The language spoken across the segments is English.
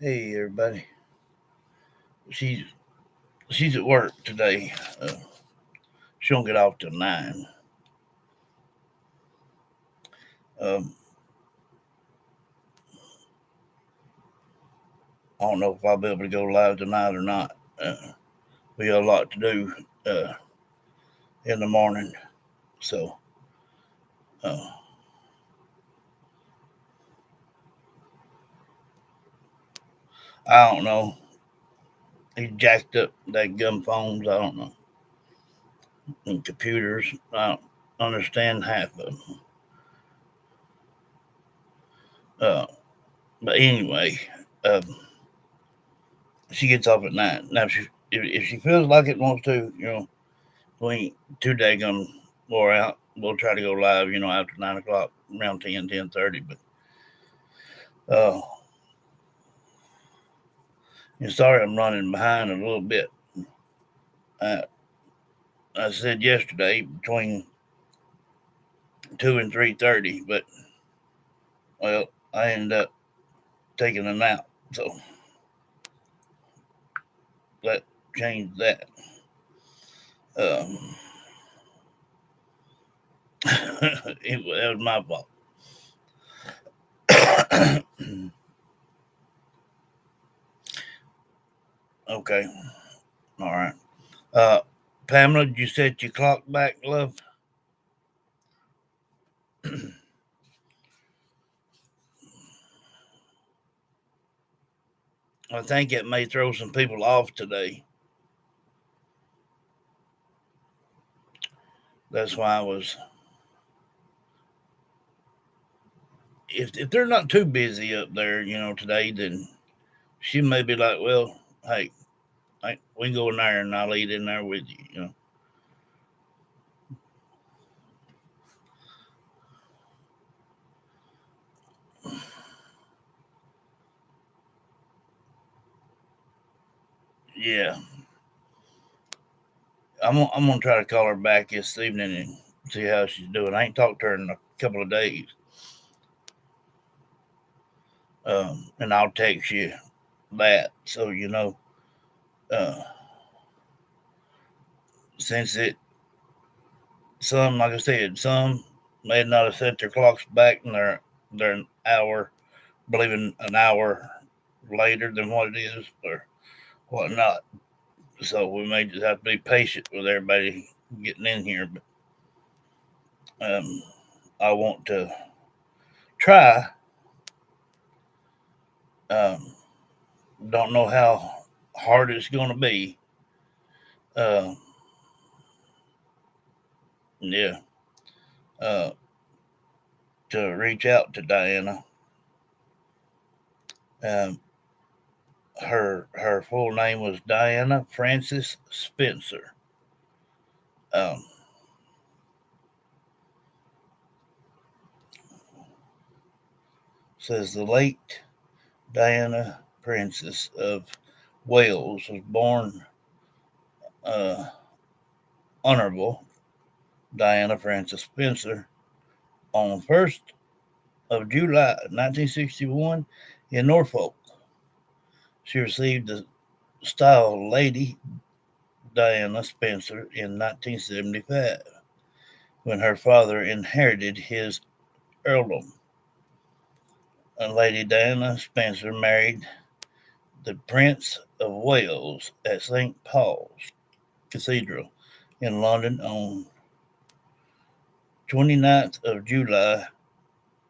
Hey everybody. She's she's at work today. She don't get off till 9. Um, I don't know if I'll be able to go live tonight or not. We got a lot to do uh, in the morning, so uh, I don't know. He jacked up that gun phones. I don't know, and computers. I don't understand half of them. Uh, but anyway, um, she gets off at 9. Now, if she feels like it wants to, we ain't too daggum wore out. We'll try to go live, after 9 o'clock, around 10:30. But uh, sorry, I'm running behind a little bit. Uh, I said yesterday between 2 and 3:30, but well, I ended up taking a nap, so that changed that. Um, that was my fault. Okay, all right. Uh, Pamela, did you set your clock back, love? I think it may throw some people off today. That's why I was. If they're not too busy up there, today, then she may be like, well, hey, we can go in there and I'll eat in there with you. Yeah, I'm gonna try to call her back this evening and see how she's doing. I ain't talked to her in a couple of days, and I'll text you that so you know. Uh, since some, like I said, some may not have set their clocks back and they're an hour, believing an hour later than what it is or whatnot. So we may just have to be patient with everybody getting in here. But I want to try. Um, don't know how hard it's going to be. Uh, yeah, uh, to reach out to Diana. Um, her full name was Diana Frances Spencer. Um, says the late Diana Princess of Wales was born uh, Honorable Diana Frances Spencer on 1st of July 1961 in Norfolk. She received the style Lady Diana Spencer in 1975 when her father inherited his earldom. And Lady Diana Spencer married the Prince of Wales at St. Paul's Cathedral in London on 29th of July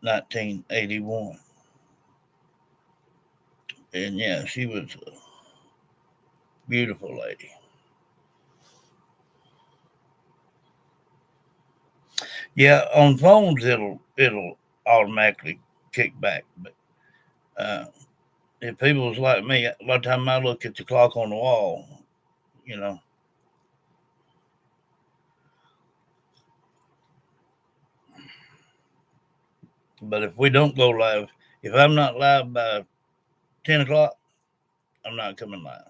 1981. And yeah, she was a beautiful lady. Yeah, on phones it'll automatically kick back, but uh, if people's like me, a lot of time I look at the clock on the wall, you know. But if we don't go live, if I'm not live by 10 o'clock, I'm not coming live.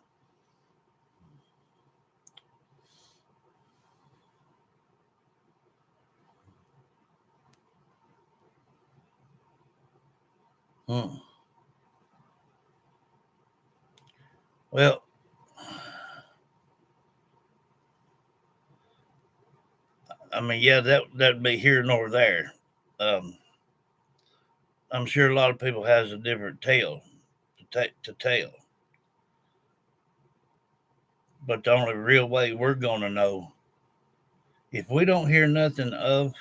Hmm. Well, I mean, yeah, that'd be here nor there. Um, I'm sure a lot of people has a different tale to tell, but the only real way we're gonna know if we don't hear nothing of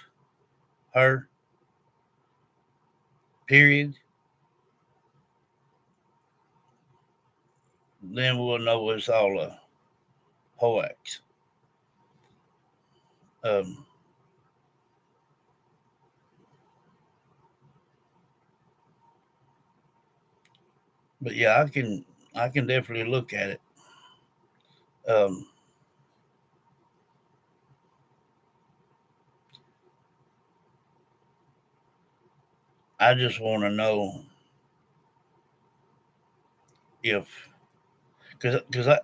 her, period, then we'll know it's all a hoax. Um, but yeah, I can definitely look at it. Um, I just want to know if because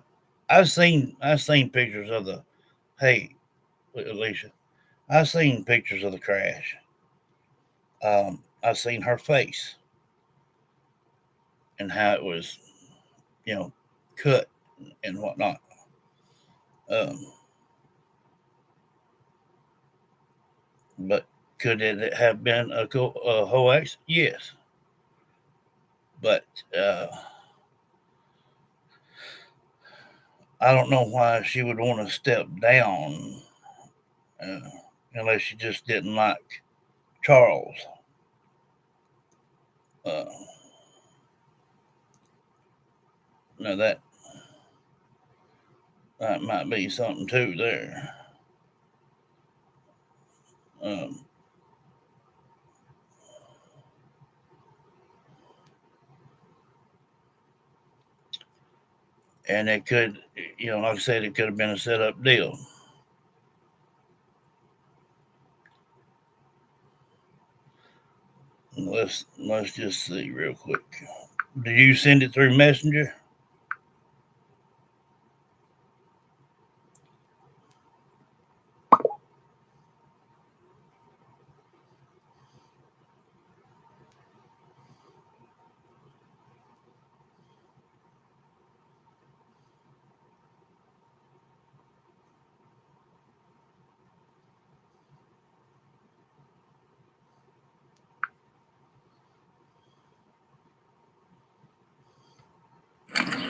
I've seen pictures of the hey Alicia, I've seen pictures of the crash. I've seen her face and how it was, you know, cut and whatnot. Um, but could it have been a hoax? Yes, but uh, I don't know why she would want to step down uh, unless she just didn't like Charles. Uh, now that might be something too there. Um, and it could, like I said, it could have been a set up deal. Let's just see real quick. Did you send it through Messenger?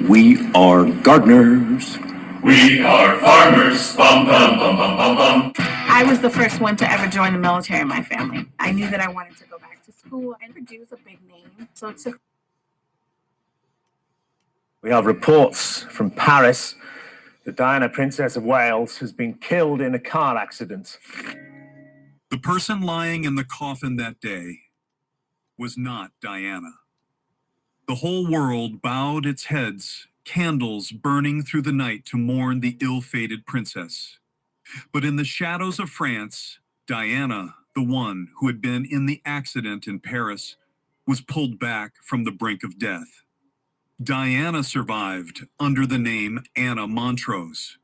We are gardeners. We are farmers. Bum, bum, bum, bum, bum, bum. I was the first one to ever join the military in my family. I knew that I wanted to go back to school and produce a big name. So it took. We have reports from Paris that Diana, Princess of Wales, has been killed in a car accident. The person lying in the coffin that day was not Diana. The whole world bowed its heads, candles burning through the night to mourn the ill-fated princess. But in the shadows of France, Diana, the one who had been in the accident in Paris, was pulled back from the brink of death. Diana survived under the name Anna Montrose.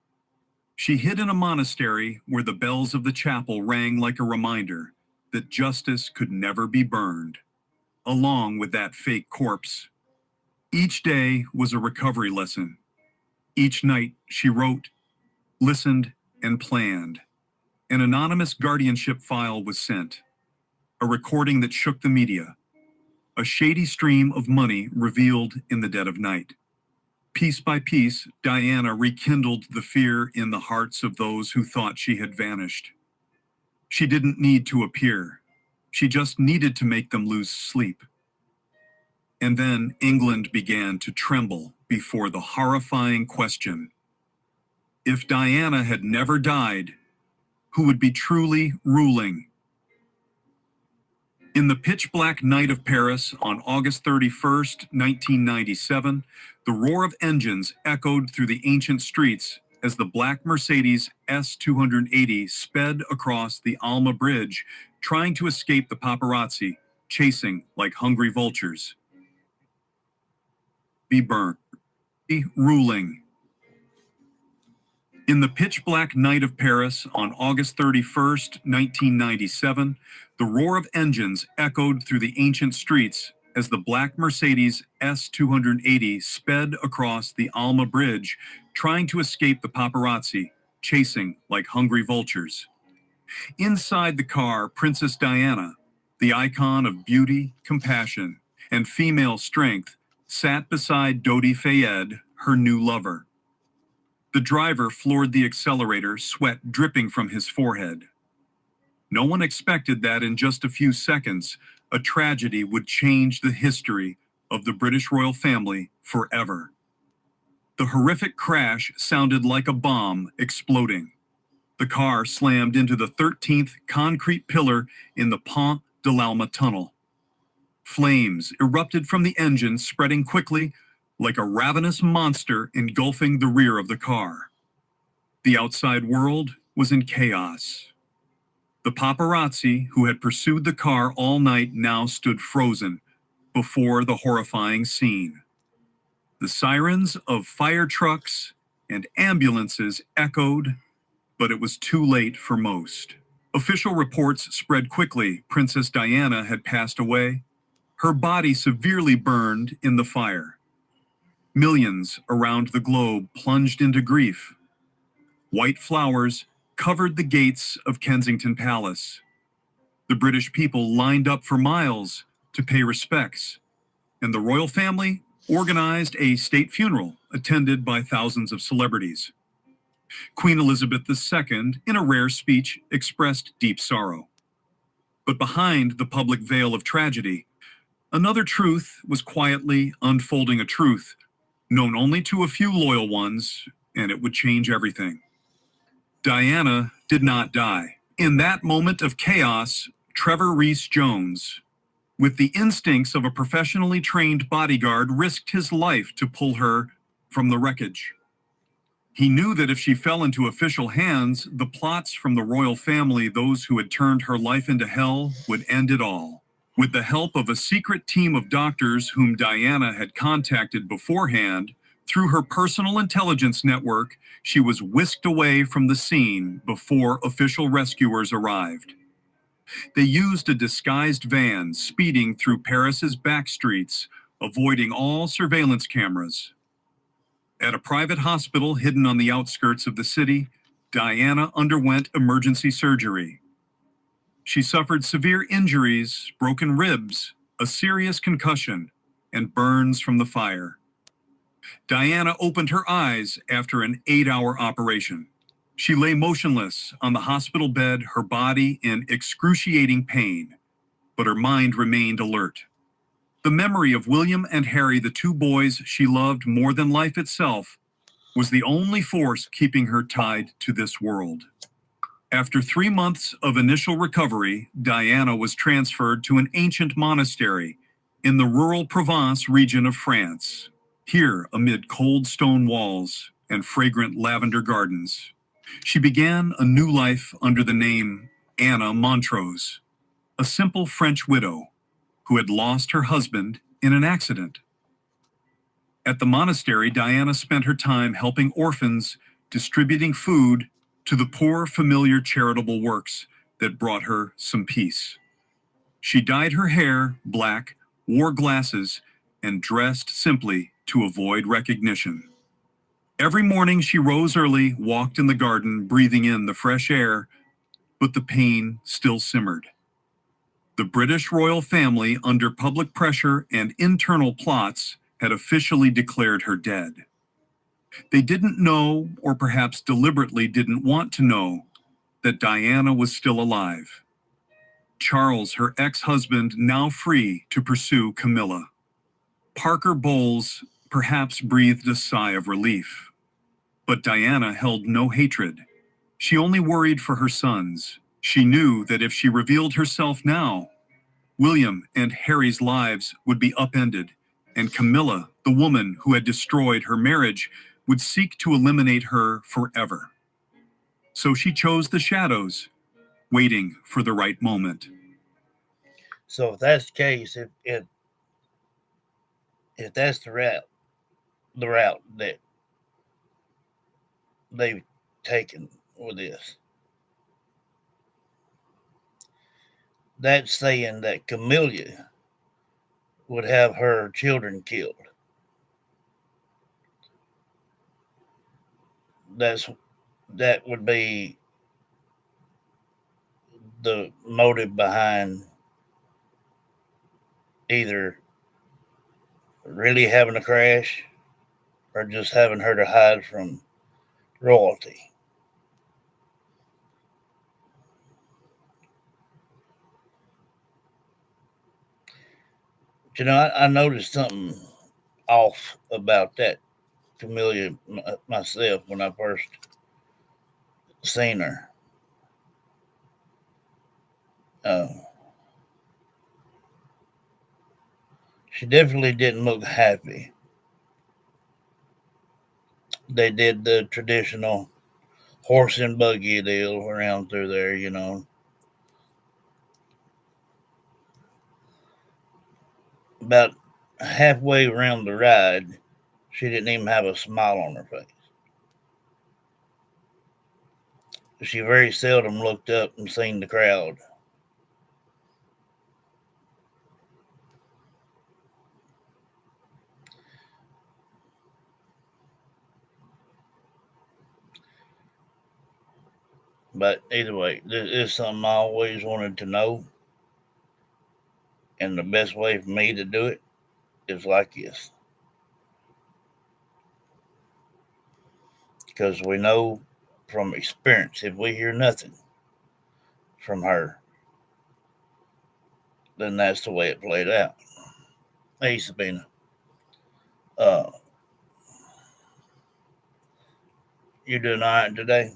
She hid in a monastery where the bells of the chapel rang like a reminder that justice could never be burned, along with that fake corpse. Each day was a recovery lesson. Each night she wrote, listened, and planned. An anonymous guardianship file was sent, a recording that shook the media, a shady stream of money revealed in the dead of night. Piece by piece, Diana rekindled the fear in the hearts of those who thought she had vanished. She didn't need to appear. She just needed to make them lose sleep. And then England began to tremble before the horrifying question: if Diana had never died, who would be truly ruling? In the pitch-black night of Paris on August 31st, 1997, the roar of engines echoed through the ancient streets as the black Mercedes S280 sped across the Alma Bridge, trying to escape the paparazzi, chasing like hungry vultures. Be burned. Be ruling. In the pitch-black night of Paris on August 31st, 1997, the roar of engines echoed through the ancient streets as the black Mercedes S280 sped across the Alma Bridge, trying to escape the paparazzi, chasing like hungry vultures. Inside the car, Princess Diana, the icon of beauty, compassion, and female strength, sat beside Dodi Fayed, her new lover. The driver floored the accelerator, sweat dripping from his forehead. No one expected that in just a few seconds, a tragedy would change the history of the British royal family forever. The horrific crash sounded like a bomb exploding. The car slammed into the 13th concrete pillar in the Pont de l'Alma tunnel. Flames erupted from the engine, spreading quickly like a ravenous monster engulfing the rear of the car. The outside world was in chaos. The paparazzi who had pursued the car all night now stood frozen before the horrifying scene. The sirens of fire trucks and ambulances echoed, but it was too late for most. Official reports spread quickly. Princess Diana had passed away, her body severely burned in the fire. Millions around the globe plunged into grief. White flowers covered the gates of Kensington Palace. The British people lined up for miles to pay respects, and the royal family organized a state funeral attended by thousands of celebrities. Queen Elizabeth II, in a rare speech, expressed deep sorrow. But behind the public veil of tragedy, another truth was quietly unfolding, a truth known only to a few loyal ones, and it would change everything. Diana did not die. In that moment of chaos, Trevor Rees-Jones, with the instincts of a professionally trained bodyguard, risked his life to pull her from the wreckage. He knew that if she fell into official hands, the plots from the royal family, those who had turned her life into hell, would end it all. With the help of a secret team of doctors whom Diana had contacted beforehand, through her personal intelligence network, she was whisked away from the scene before official rescuers arrived. They used a disguised van speeding through Paris's back streets, avoiding all surveillance cameras. At a private hospital hidden on the outskirts of the city, Diana underwent emergency surgery. She suffered severe injuries, broken ribs, a serious concussion, and burns from the fire. Diana opened her eyes after an 8-hour operation. She lay motionless on the hospital bed, her body in excruciating pain, but her mind remained alert. The memory of William and Harry, the two boys she loved more than life itself, was the only force keeping her tied to this world. After 3 months of initial recovery, Diana was transferred to an ancient monastery in the rural Provence region of France. Here, amid cold stone walls and fragrant lavender gardens, she began a new life under the name Anna Montrose, a simple French widow who had lost her husband in an accident. At the monastery, Diana spent her time helping orphans, distributing food to the poor, familiar charitable works that brought her some peace. She dyed her hair black, wore glasses, and dressed simply to avoid recognition. Every morning she rose early, walked in the garden, breathing in the fresh air, but the pain still simmered. The British royal family, under public pressure and internal plots, had officially declared her dead. They didn't know, or perhaps deliberately didn't want to know, that Diana was still alive. Charles, her ex-husband, now free to pursue Camilla. Parker Bowles perhaps breathed a sigh of relief. But Diana held no hatred. She only worried for her sons. She knew that if she revealed herself now, William and Harry's lives would be upended, and Camilla, the woman who had destroyed her marriage, would seek to eliminate her forever. So she chose the shadows, waiting for the right moment. So if that's the case, if that's the route that they've taken with this, that's saying that Camilla would have her children killed. That would be the motive behind either really having a crash or just having her to hide from royalty. You know, I noticed something off about that Camellia myself when I first seen her. Uh, she definitely didn't look happy. They did the traditional horse and buggy deal around through there, you know. About halfway around the ride, she didn't even have a smile on her face. She very seldom looked up and seen the crowd. But either way, this is something I always wanted to know. And the best way for me to do it is like this. Because we know from experience, if we hear nothing from her, then that's the way it played out. Hey, Sabina. Uh, you doing all right today?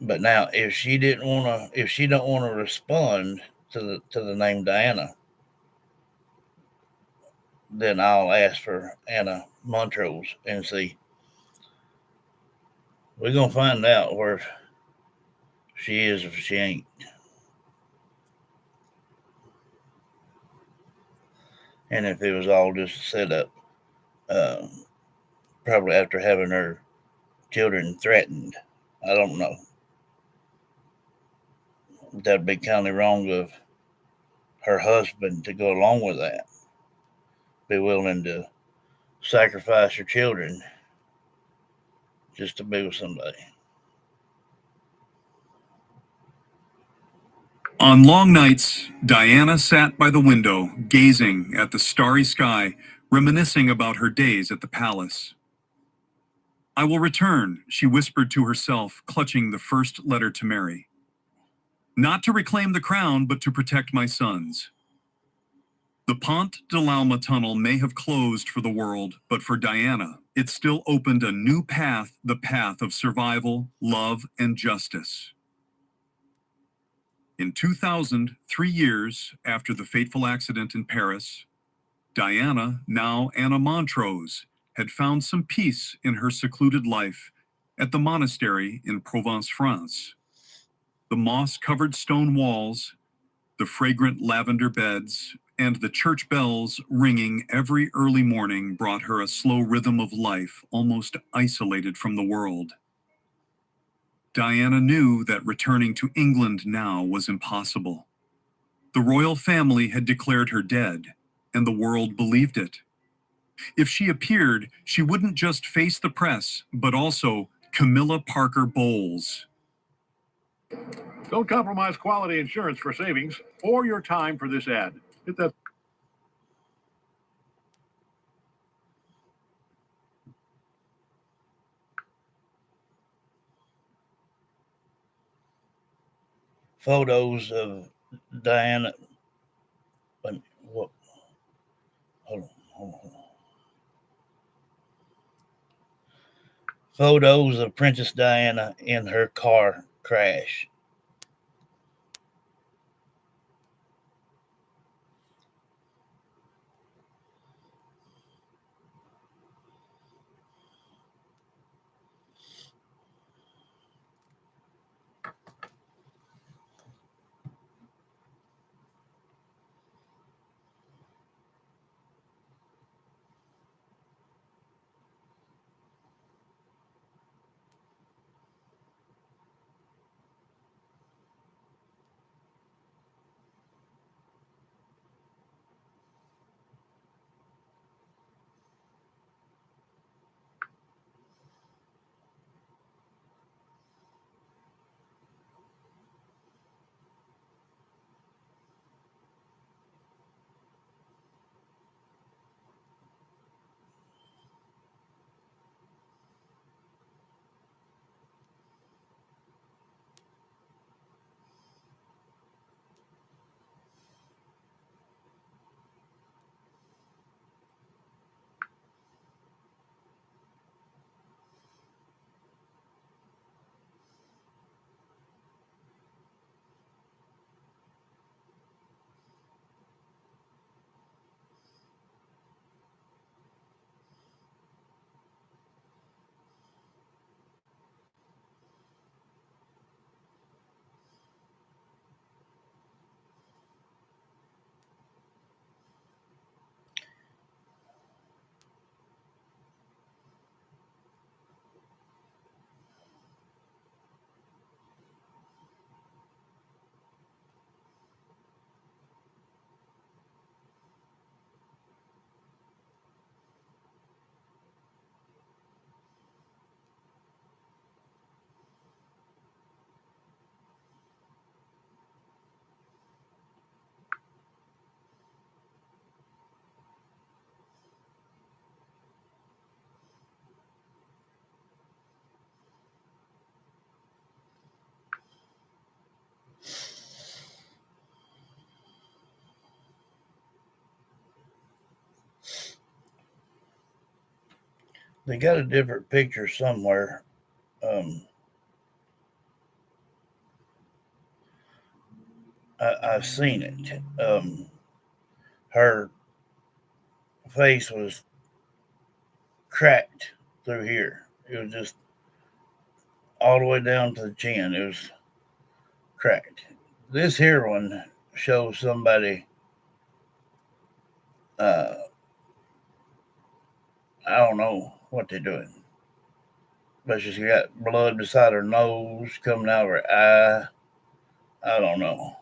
But now, if she don't want to respond to the name Diana, then I'll ask for Anna Montrose and see. We're gonna find out where she is if she ain't. And if it was all just a setup, uh, probably after having her children threatened. I don't know. That'd be kind of wrong of her husband to go along with that. Be willing to sacrifice her children just to be with somebody. On long nights, Diana sat by the window, gazing at the starry sky, reminiscing about her days at the palace. I will return, she whispered to herself, clutching the first letter to Mary. Not to reclaim the crown, but to protect my sons. The Pont de l'Alma tunnel may have closed for the world, but for Diana, it still opened a new path, the path of survival, love, and justice. In 2000, 3 years after the fateful accident in Paris, Diana, now Anna Montrose, had found some peace in her secluded life at the monastery in Provence, France. The moss-covered stone walls, the fragrant lavender beds, and the church bells ringing every early morning brought her a slow rhythm of life, almost isolated from the world. Diana knew that returning to England now was impossible. The royal family had declared her dead, and the world believed it. If she appeared, she wouldn't just face the press, but also Camilla Parker Bowles. Don't compromise quality insurance for savings or your time for this ad. Hit that. Photos of Diana. What? Hold on. Photos of Princess Diana in her car crash. They got a different picture somewhere. Um, I've seen it. Her face was cracked through here. It was just all the way down to the chin. It was cracked. This here one shows somebody. Uh, I don't know what they're doing, but she's got blood beside her nose coming out of her eye. I don't know.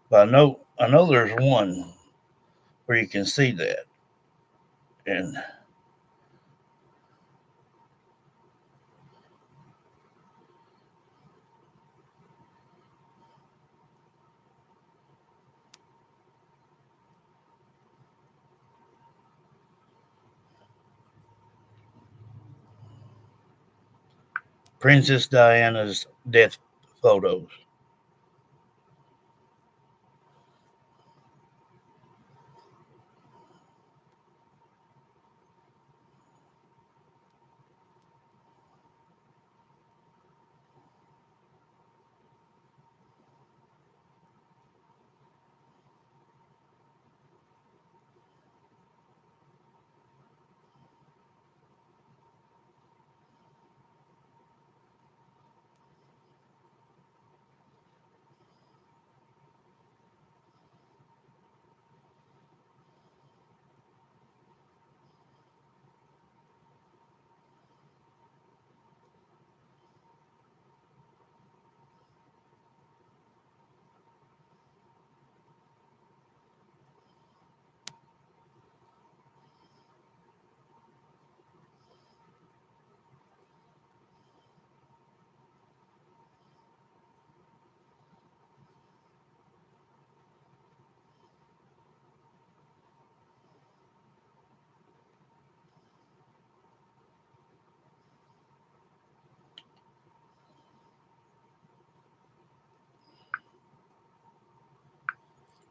But I know there's one where you can see that, and Princess Diana's death photos.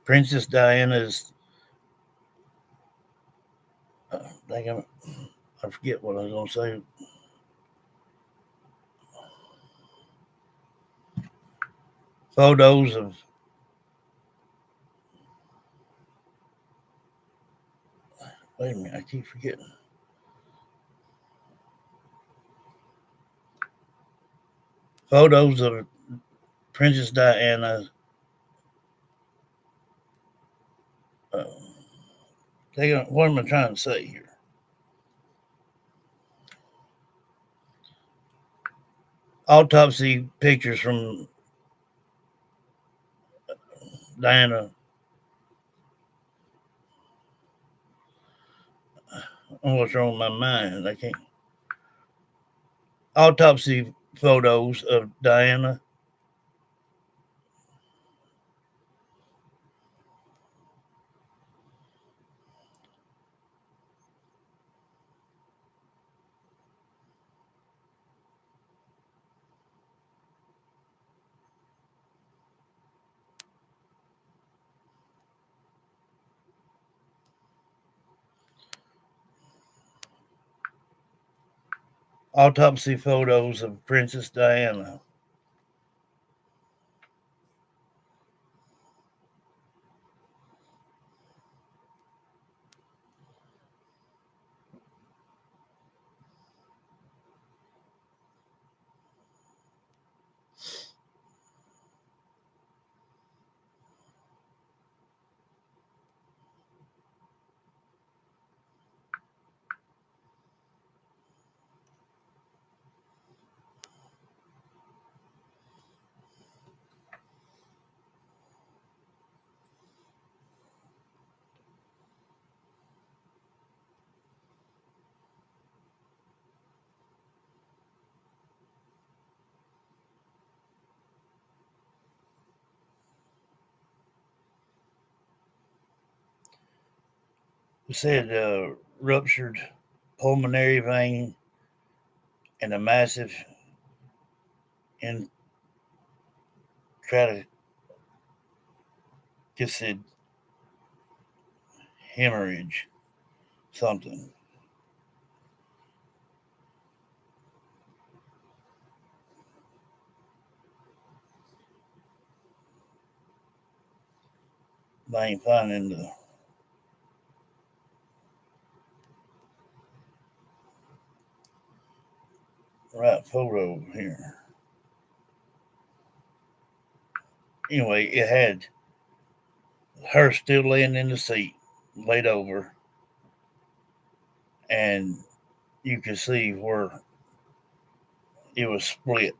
Princess Diana's. I forget what I was going to say. Photos of. Wait a minute, I keep forgetting. Photos of Princess Diana. Uh, what am I trying to say here? Autopsy pictures from Diana. What's wrong with my mind? I can't. Autopsy photos of Diana. Autopsy photos of Princess Diana. It said ruptured pulmonary vein and a massive intracated hemorrhage, something. They ain't finding the right photo here. Anyway, it had her still laying in the seat, laid over, and you could see where it was split.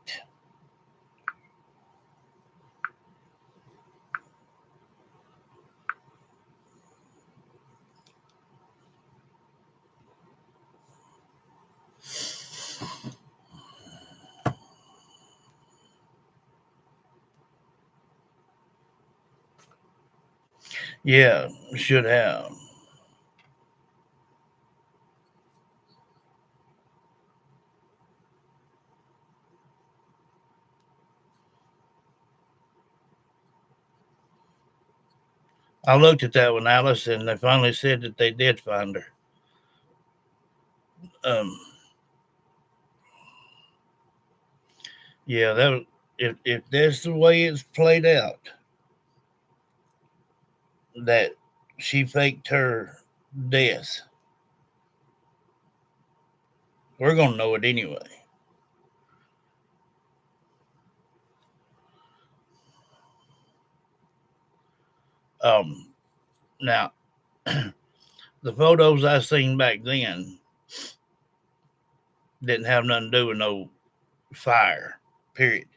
Yeah, should have. I looked at that one, Alice, and they finally said that they did find her. Um, yeah, that was, if that's the way it's played out, that she faked her death, we're gonna know it anyway. Now, the photos I seen back then didn't have nothing to do with no fire, period.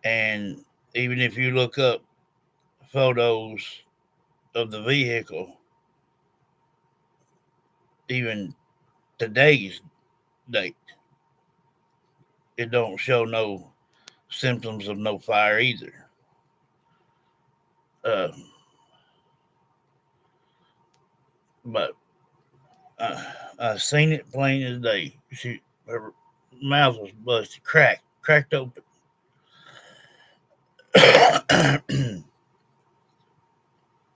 And even if you look up photos of the vehicle, even today's date, it don't show no symptoms of no fire either. Uh, but I seen it plain as day. Her mouth was busted, cracked open.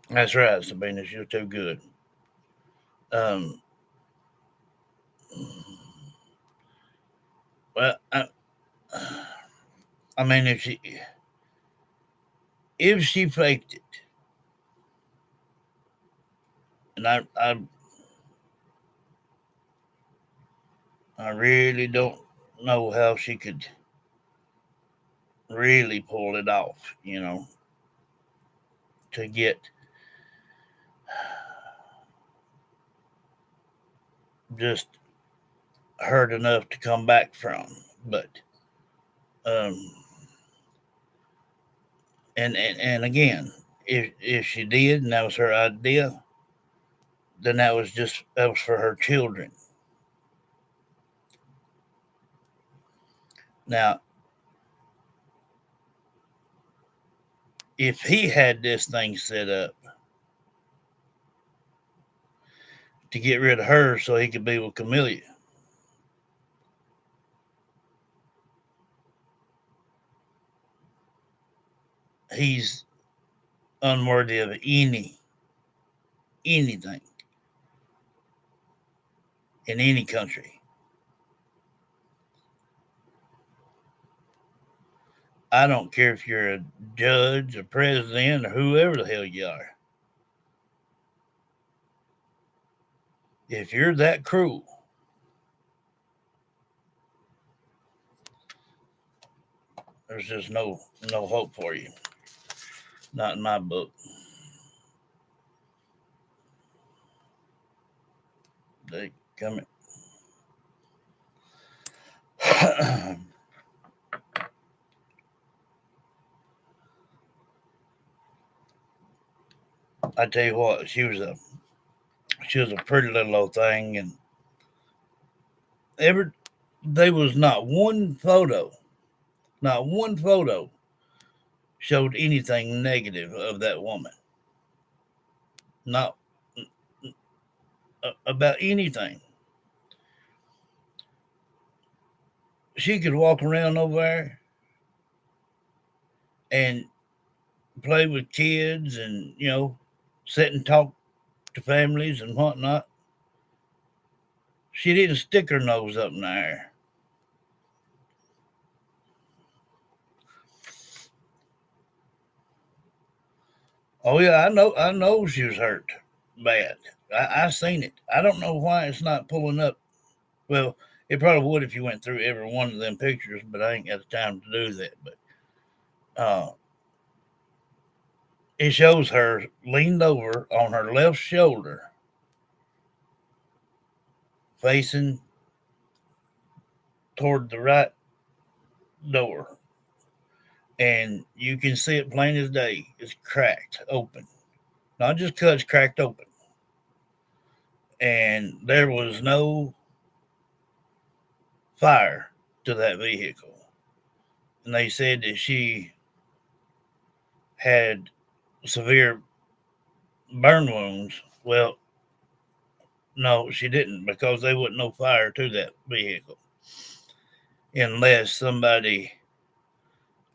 That's right, Sabina. You're too good. Um, well, I mean, if she faked it, and I really don't know how she could really pull it off, to get just hurt enough to come back from. But um and again, if she did and that was her idea, then that was for her children. Now, if he had this thing set up to get rid of her so he could be with Camellia, he's unworthy of anything in any country. I don't care if you're a judge, a president, or whoever the hell you are. If you're that cruel, there's just no hope for you. Not in my book. They come in. I tell you what, she was a pretty little old thing, and there was not one photo showed anything negative of that woman. not about anything. She could walk around over there and play with kids and, sit and talk to families and whatnot. She didn't stick her nose up in the air. Oh yeah, I know she was hurt bad. I seen it. I don't know why it's not pulling up. Well, it probably would if you went through every one of them pictures, but I ain't got the time to do that. But it shows her leaned over on her left shoulder, facing toward the right door. And you can see it plain as day. It's cracked open. Not just cut, it's cracked open. And there was no fire to that vehicle. And they said that she had severe burn wounds. Well, no, she didn't, because there wasn't no fire to that vehicle unless somebody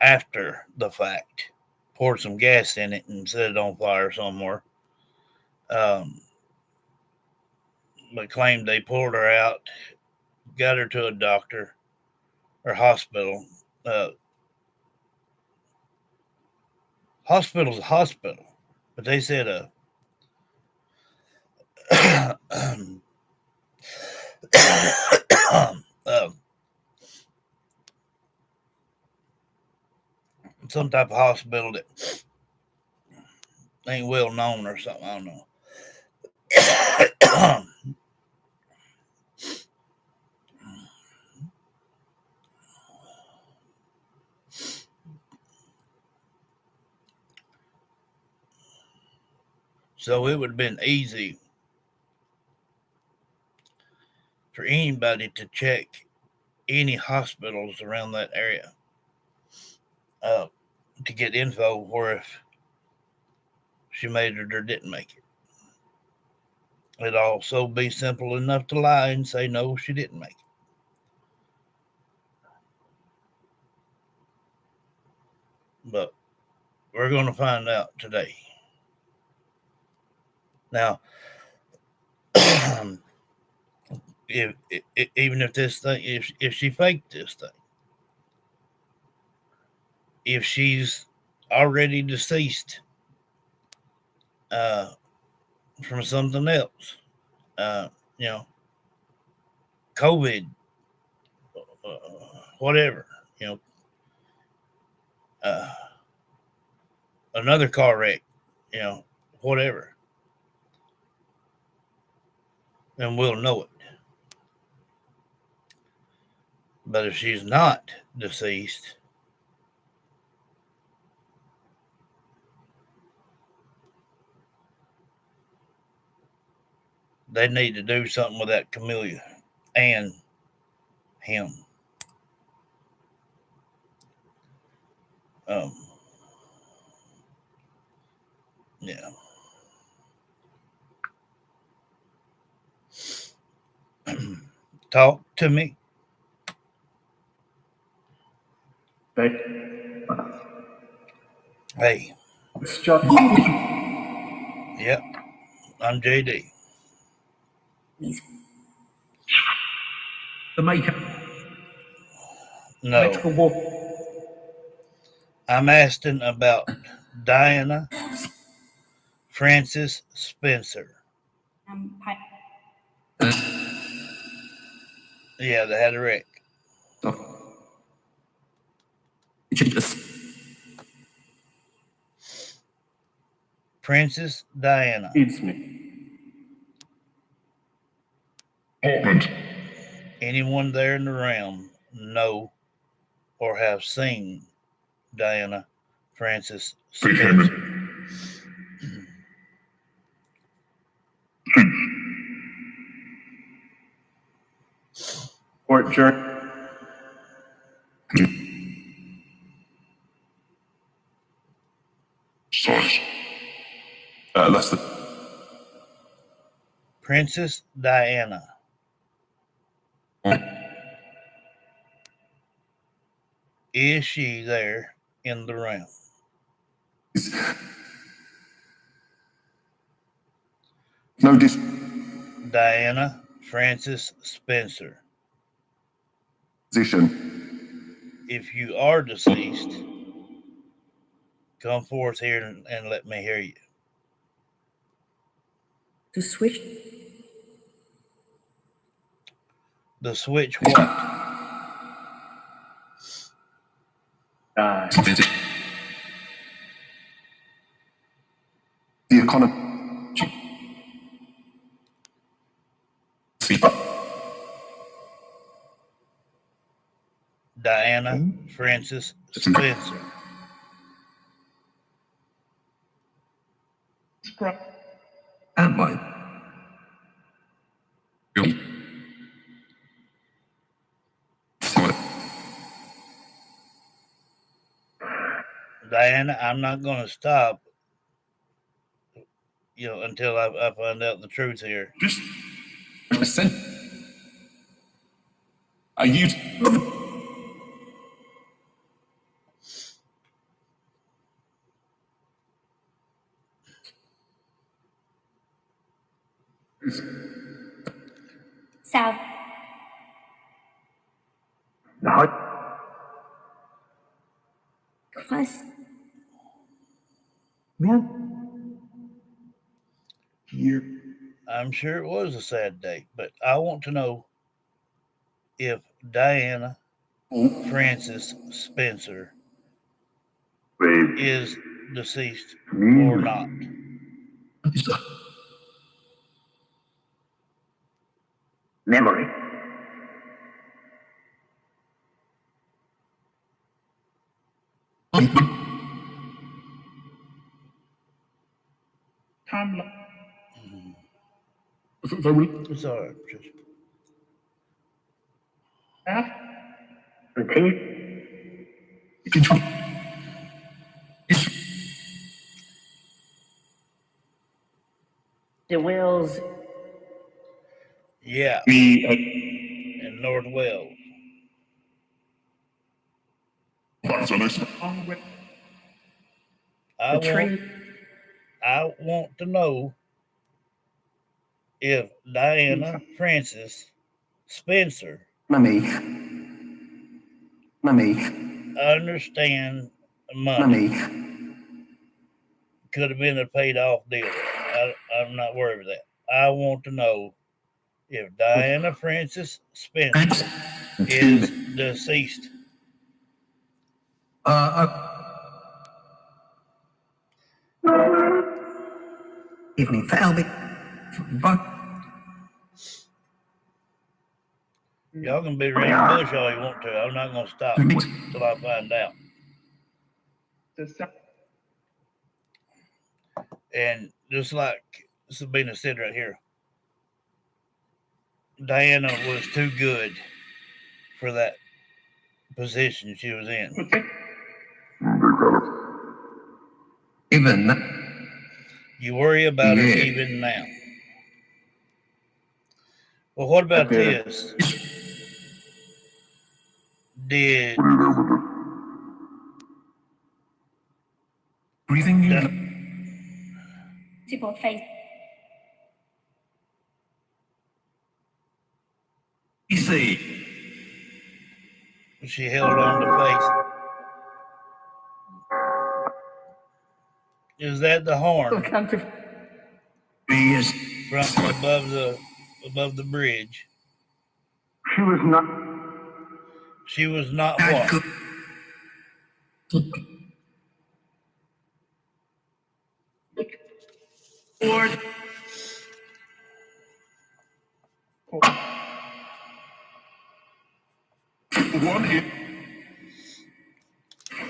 after the fact poured some gas in it and set it on fire somewhere. But claimed they pulled her out, got her to a doctor or hospital. Hospital's a hospital, but they said some type of hospital that ain't well known or something. I don't know. So it would have been easy for anybody to check any hospitals around that area to get info or if she made it or didn't make it. It'd also be simple enough to lie and say no, she didn't make it. But we're going to find out today. Now, even if this thing, if she faked this thing, if she's already deceased from something else, you know, COVID, whatever, another car wreck, whatever, then we'll know it. But if she's not deceased, they need to do something with that Camellia and him. Yeah. Talk to me. Hey. Yep. I'm JD. The makeup. No. I'm asking about Diana Francis Spencer. Yeah, they had a wreck. Princess Diana. It's me. Anyone there in the realm know or have seen Diana Francis Spencer? Court journey. Source. Leicester. Princess Diana. Is she there in the room? No dis. Diana Francis Spencer. Position. If you are deceased, come forth here and let me hear you. To switch. The switch what? The economy. Diana Francis Spencer. Am I? Diana, I'm not going to stop, until I find out the truth here. Are you? South. Plus. I'm sure it was a sad day, but I want to know if Diana Francis Spencer is deceased or not. Memory. It's all right. The Wells. Yeah. In North Wales. I want to know if Diana Francis Spencer Mummy. understand money. Could have been a paid off deal. I'm not worried about that. I want to know if Diana Francis Spencer is deceased. Evening for Elby. Y'all can be around the bush all you want to. I'm not going to stop until I find out. And just like Sabina said right here, Diana was too good for that position she was in. Even. You worry about her even now. Well, what about this? Did Breathing you. People face. See. she held on to faith? Is that the horn Yes. from above the bridge? She was not. She was not what? Lord. One hit.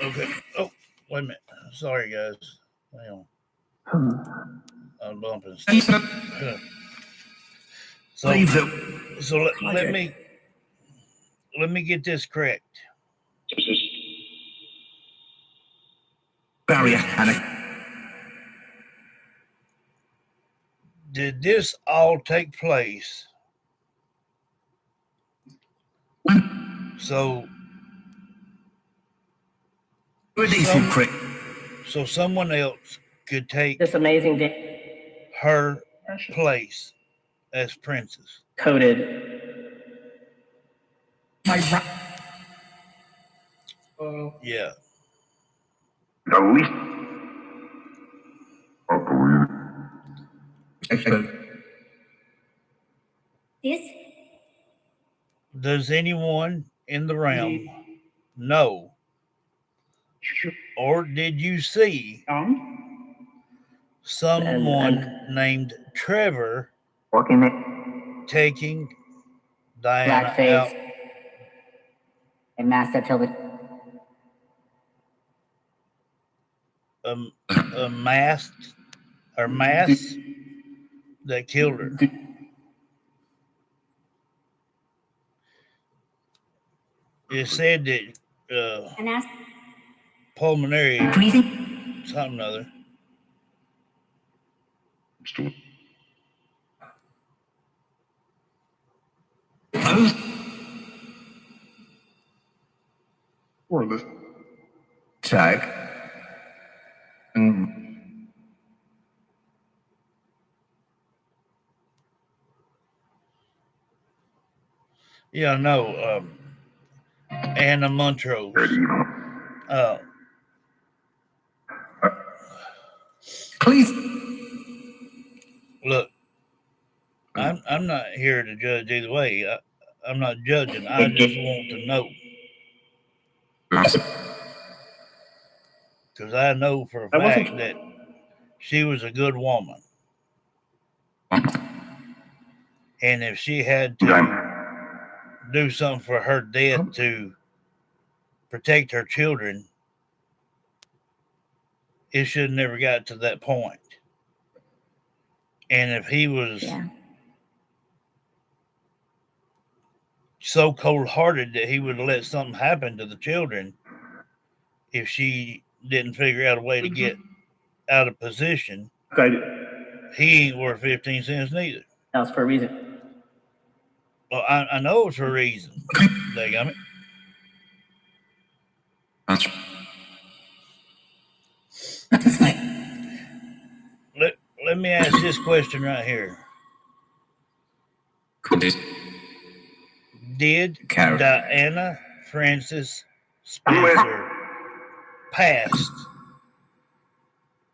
Okay. Oh, wait a minute. Sorry, guys. Hang on. I'm bumping stuff. So let me get this correct. Barrier panic. Did this all take place so so someone else could take This amazing day. her place as princess? Coded. Yeah. This Does anyone in the realm know, or did you see someone named Trevor taking Diana Blackface. out? And masked up till the A masked or mass that killed her. It said that and ask pulmonary breathing. something or other. Or this. Tag. Yeah, no. Anna Montrose. Please. Look, I'm not here to judge either way. I'm not judging. I just want to know, because I know for a fact that she was a good woman, and if she had to do something for her death to protect her children, it should have never got to that point. And if he was so cold-hearted that he would have let something happen to the children if she didn't figure out a way to get out of position, he ain't worth 15 cents neither. That was for a reason. Well, I know it's for a reason. They got me. Let me ask this question right here. Did Diana Frances Spencer pass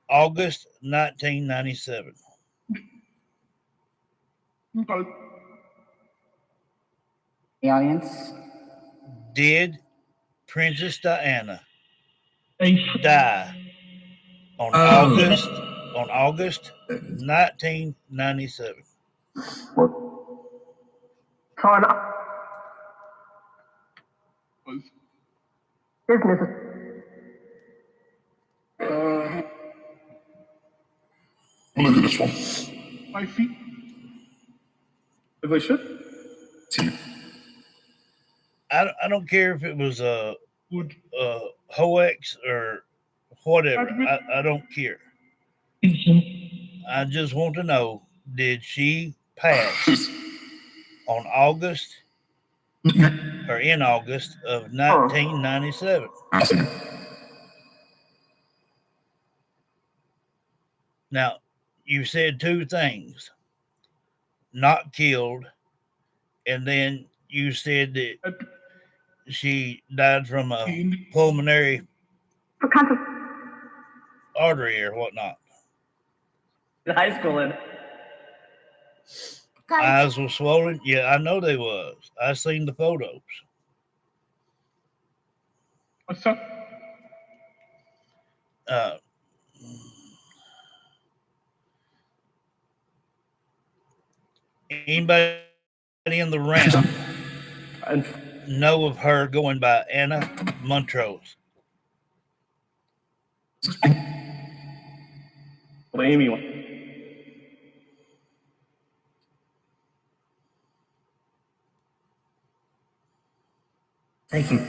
August 1997? The audience. Did Princess Diana die on August 1997? Look at this one. My feet. If I should. I don't care if it was a hoax or whatever. I don't care. I just want to know, did she pass on August or in August of 1997? Now, you said two things: not killed, and then you said that she died from a pulmonary artery or whatnot. In high school. Eyes were swollen. Yeah, I know they was. I seen the photos. What's up? Anybody in the realm know of her going by Anna Montrose? Amy. Thank you.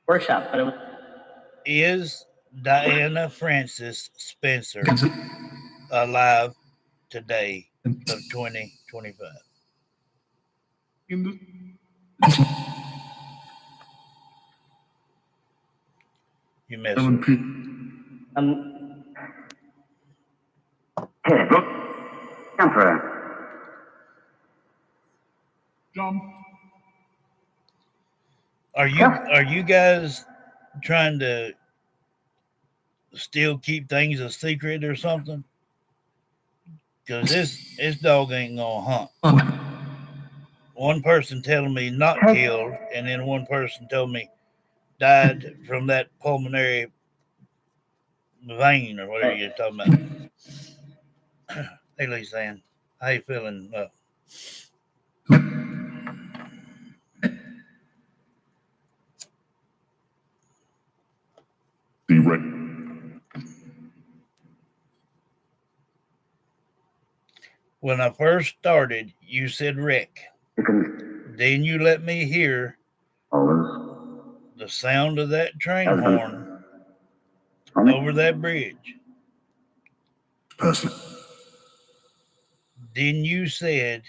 Workshop, but it was Is Diana Francis Spencer alive today of 2025? You missed her. Emperor. Jump. Are you guys trying to still keep things a secret or something? Because this dog ain't gonna hunt. One person telling me not killed, and then one person told me died from that pulmonary vein or whatever you're talking about. Hey, Lisanne, how you feeling? When I first started, you said Rick. Then you let me hear the sound of that train horn over that bridge. Then you said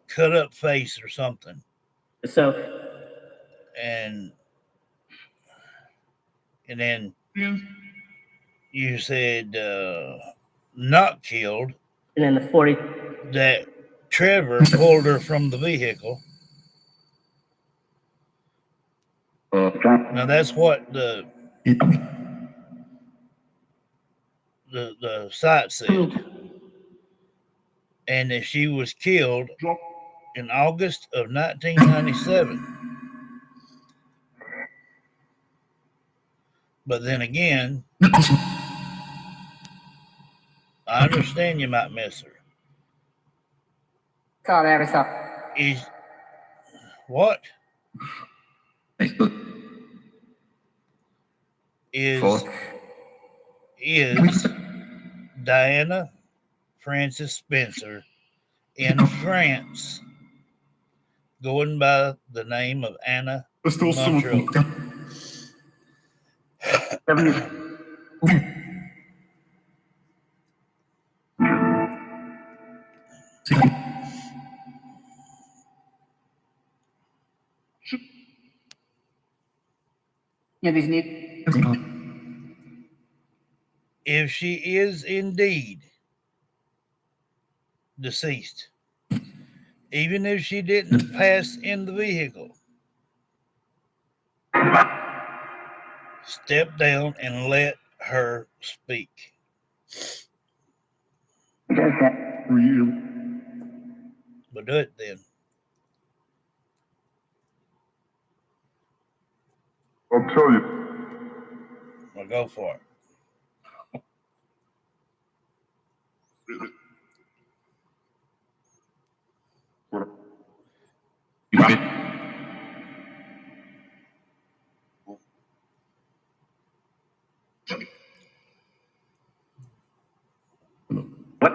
cut up face or something. And then you said not killed. And then the 40. That Trevor pulled her from the vehicle. Now that's what the site said. And that she was killed in August of 1997. But then again, I understand you might miss her. That's all I ever saw. Is what? Is Diana Francis Spencer in France going by the name of Anna Montrose? Yeah, these new. If she is indeed deceased, even if she didn't pass in the vehicle, step down and let her speak. But do it then. I'll tell you. Well, go for it. What?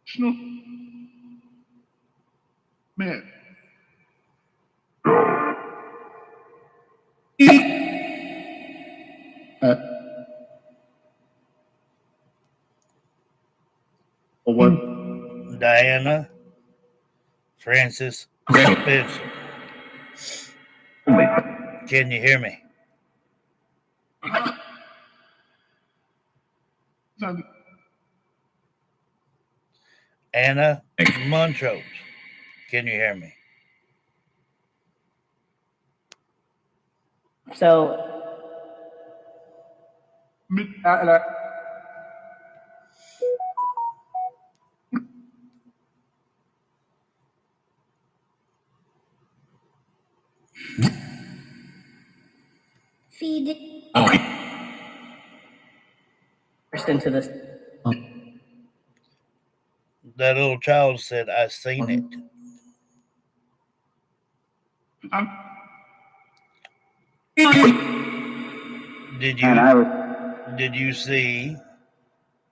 Snoop. Man. Diana Francis Spencer. Can you hear me? Anna Montrose. Can you hear me? So. Feed. First into this. That little child said, I seen it. Did you see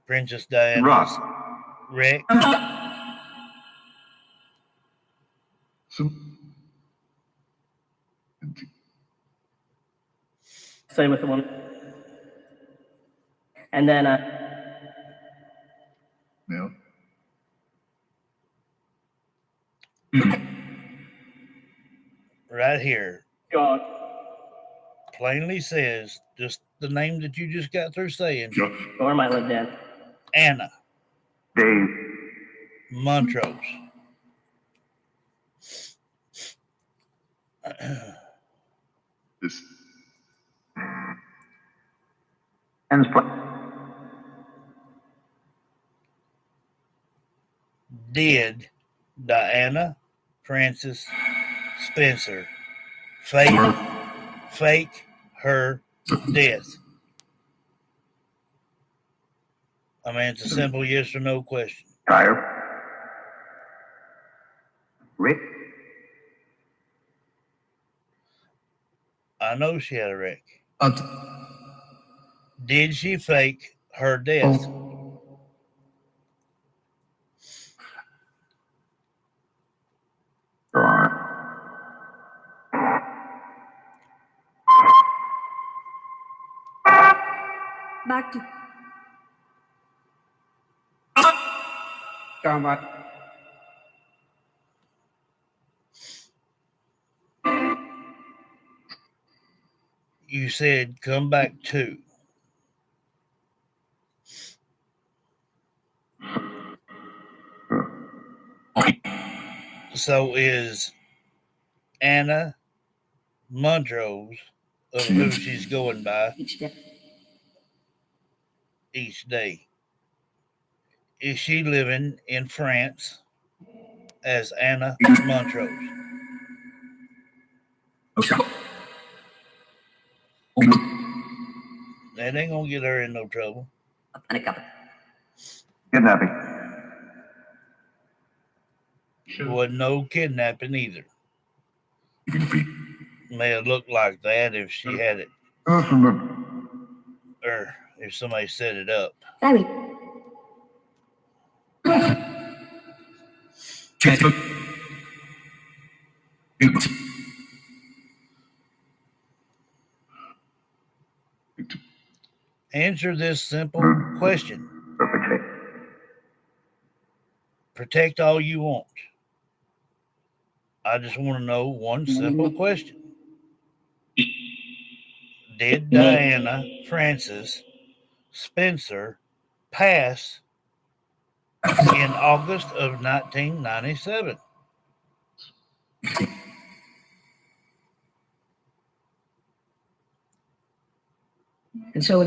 Princess Diana's wreck? Stay with the woman. And then, Yeah. Right here God. plainly says just the name that you just got through saying. Where might live Dan? Anna Dave. Montrose. This. Ends play. Did Diana Frances Spencer fake her death? I mean, it's a simple yes or no question. Tire. Rick. I know she had a wreck. Did she fake her death? Back to You said come back to. So is Anna Montrose, of who she's going by each day. each day, is she living in France as Anna Montrose? That ain't gonna get her in no trouble. Kidnapping. Wasn't no kidnapping either. May have looked like that if she had it, or if somebody set it up. Very. Answer this simple question. Protect all you want. I just want to know one simple question. Did Diana Frances Spencer pass in August of 1997? And so,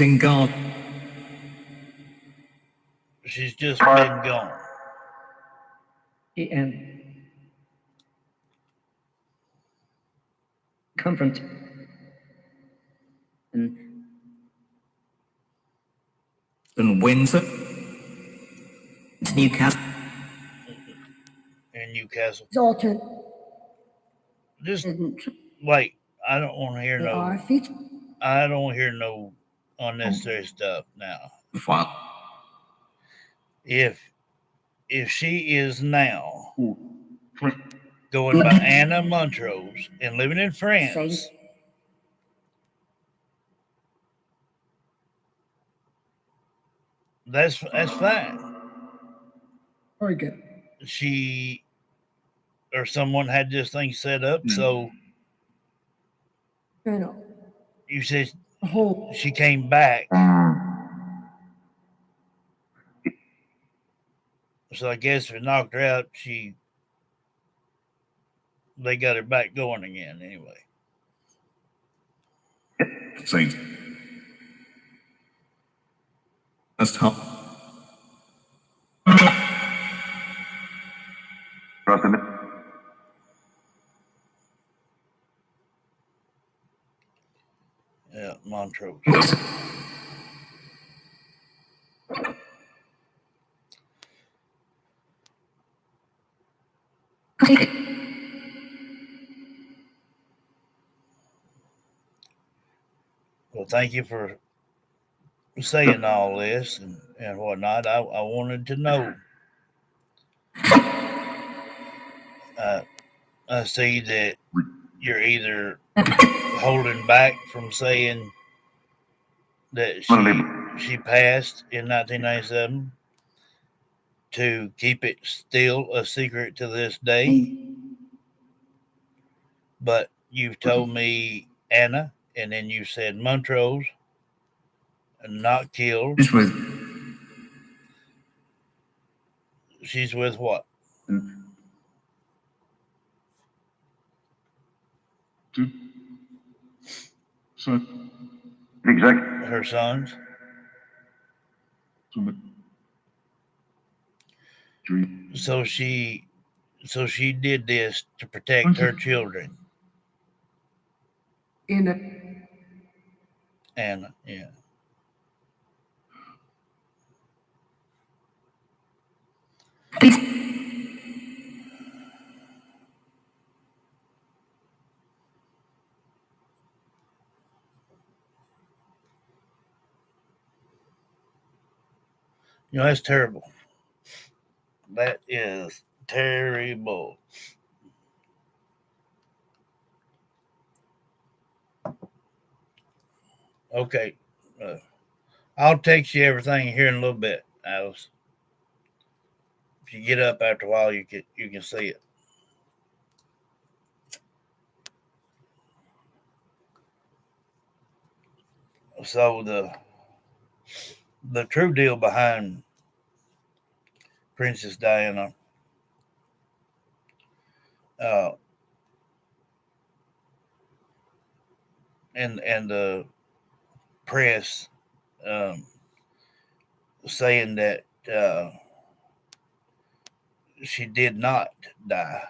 in God. She's just been gone. and confront And Windsor. Newcastle. In Newcastle. altered. Just wait. I don't want to hear no. Featured. I don't want to hear no unnecessary stuff now. Wow. If she is now going by Anna Montrose and living in France, that's fine. Very good. She or someone had this thing set up, so Fair enough. you said The whole. she came back. So I guess if it knocked her out, they got her back going again anyway. Saint. That's tough. Yeah, Montrose. Well, thank you for saying all this and whatnot, I wanted to know. Uh, I see that you're either holding back from saying that she passed in 1997 to keep it still a secret to this day. But you've told me Anna, and then you said Montrose, not killed. She's with what? Exactly. Her sons. So she did this to protect her children. Anna, yeah. That's terrible. That is terrible. Okay. I'll text you everything here in a little bit, Alice. If you get up after a while, you can see it. So the true deal behind Princess Diana, uh, and the press um, saying that she did not die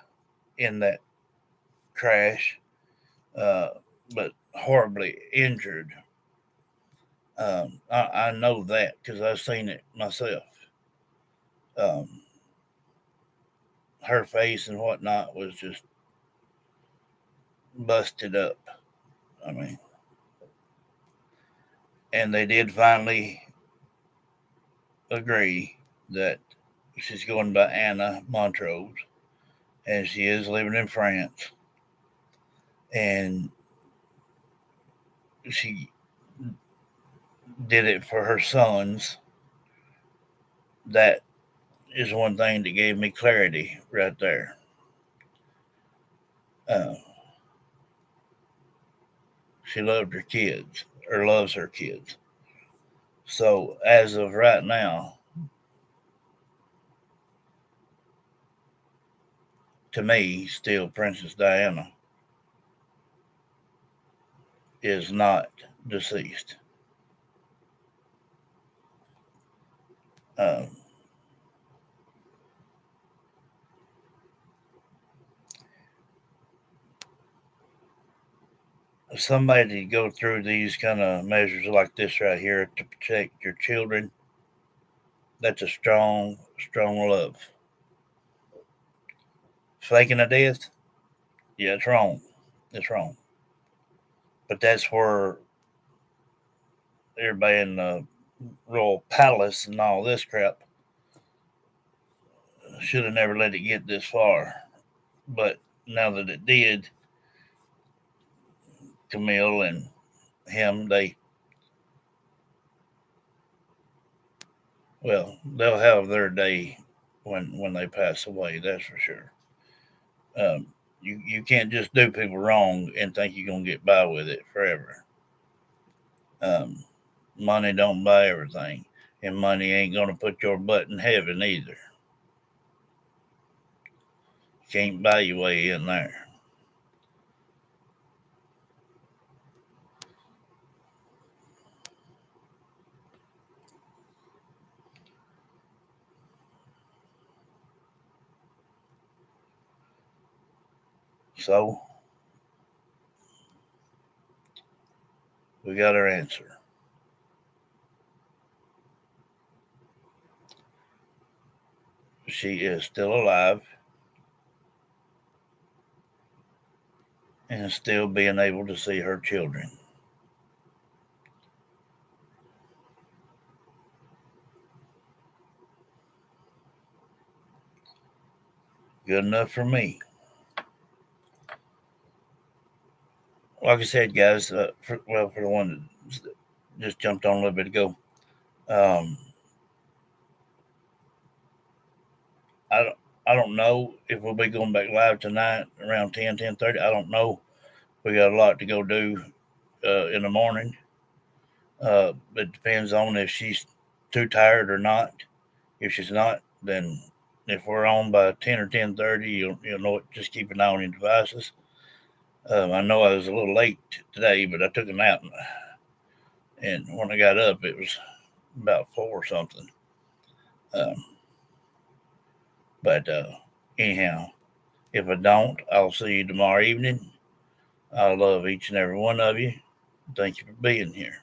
in that crash, uh, but horribly injured. I know that because I've seen it myself. Um, her face and whatnot was just busted up. I mean, and they did finally agree that she's going by Anna Montrose, and she is living in France, and she did it for her sons. That is one thing that gave me clarity right there. Uh, she loved her kids, or loves her kids. So as of right now, to me, still Princess Diana is not deceased. Um, Somebody to go through these kind of measures like this right here to protect your children, that's a strong, strong love. Faking a death, yeah, it's wrong. It's wrong. But that's where everybody in the royal palace and all this crap should have never let it get this far. But now that it did, Camille and him, they'll have their day when they pass away. That's for sure. You can't just do people wrong and think you're gonna get by with it forever. Um, Money don't buy everything, and money ain't gonna put your butt in heaven either. Can't buy your way in there. So we got our answer. She is still alive and still being able to see her children. Good enough for me. Like I said, guys, for the one that just jumped on a little bit ago, I don't, I don't know if we'll be going back live tonight around 10:30. I don't know. We got a lot to go do in the morning. It depends on if she's too tired or not. If she's not, then if we're on by 10 or 10:30, you'll know it. Just keep an eye on your devices. I know I was a little late today, but I took a nap, and when I got up, it was about 4 or something. But anyhow, if I don't, I'll see you tomorrow evening. I love each and every one of you. Thank you for being here.